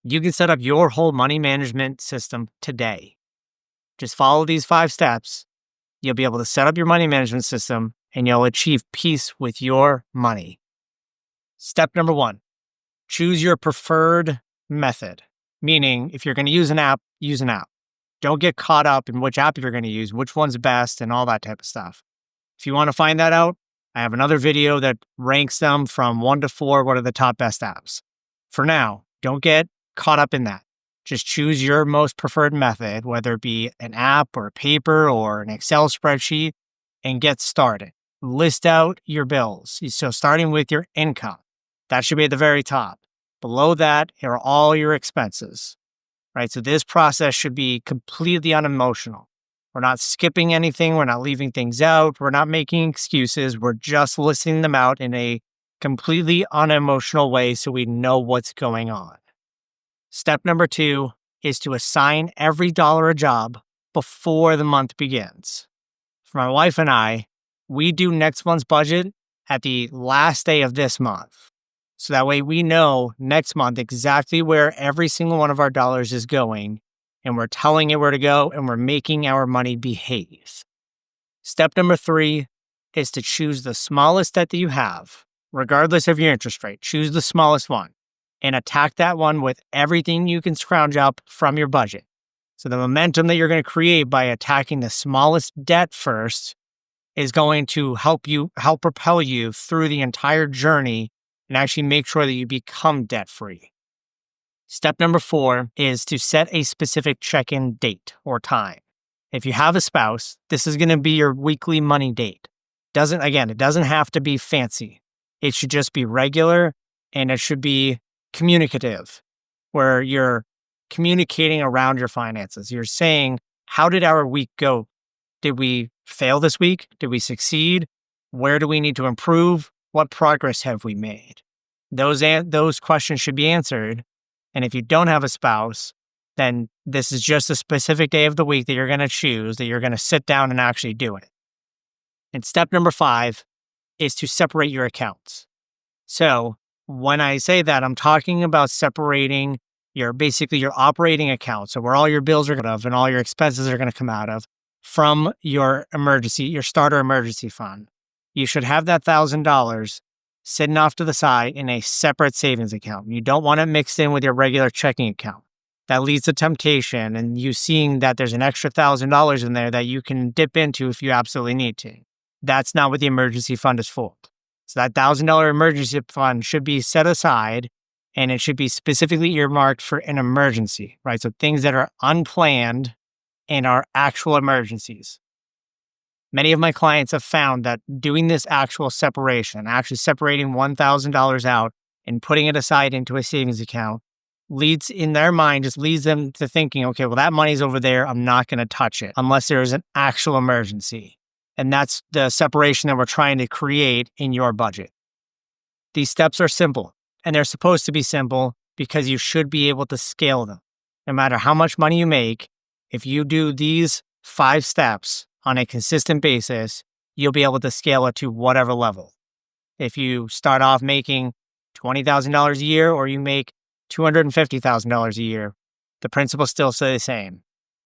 You can set up your whole money management system today. Just follow these 5 steps. You'll be able to set up your money management system and you'll achieve peace with your money. Step number 1, choose your preferred method. Meaning, if you're going to use an app, use an app. Don't get caught up in which app you're going to use, which one's best, and all that type of stuff. If you want to find that out, I have another video that ranks them from 1 to 4. What are the top best apps? For now, don't get caught up in that. Just choose your most preferred method, whether it be an app or a paper or an Excel spreadsheet, and get started. List out your bills. So starting with your income, that should be at the very top. Below that are all your expenses, right? So this process should be completely unemotional. We're not skipping anything. We're not leaving things out. We're not making excuses. We're just listing them out in a completely unemotional way so we know what's going on. Step number 2 is to assign every dollar a job before the month begins. For my wife and I, we do next month's budget at the last day of this month. So that way we know next month exactly where every single one of our dollars is going, and we're telling it where to go, and we're making our money behave. Step number 3 is to choose the smallest debt that you have, regardless of your interest rate. Choose the smallest one and attack that one with everything you can scrounge up from your budget. So the momentum that you're going to create by attacking the smallest debt first is going to help propel you through the entire journey and actually make sure that you become debt-free. Step number 4 is to set a specific check-in date or time. If you have a spouse, this is going to be your weekly money date. It doesn't have to be fancy. It should just be regular, and it should be communicative, where you're communicating around your finances. You're saying, how did our week go? Did we fail this week? Did we succeed? Where do we need to improve? What progress have we made? Those questions should be answered. And if you don't have a spouse, then this is just a specific day of the week that you're going to choose, that you're going to sit down and actually do it. And step number 5 is to separate your accounts. So when I say that, I'm talking about separating your operating account. So where all your bills are going to and all your expenses are going to come out of from your starter emergency fund. You should have that $1,000 sitting off to the side in a separate savings account. You don't want it mixed in with your regular checking account. That leads to temptation and you seeing that there's an extra $1,000 in there that you can dip into if you absolutely need to. That's not what the emergency fund is for. So that $1,000 emergency fund should be set aside and it should be specifically earmarked for an emergency, right? So things that are unplanned and are actual emergencies. Many of my clients have found that doing this actual separation, actually separating $1,000 out and putting it aside into a savings account leads them to thinking, okay, well, that money's over there. I'm not going to touch it unless there is an actual emergency. And that's the separation that we're trying to create in your budget. These steps are simple, and they're supposed to be simple because you should be able to scale them. No matter how much money you make, if you do these 5 steps on a consistent basis, you'll be able to scale it to whatever level. If you start off making $20,000 a year or you make $250,000 a year, the principles still stay the same.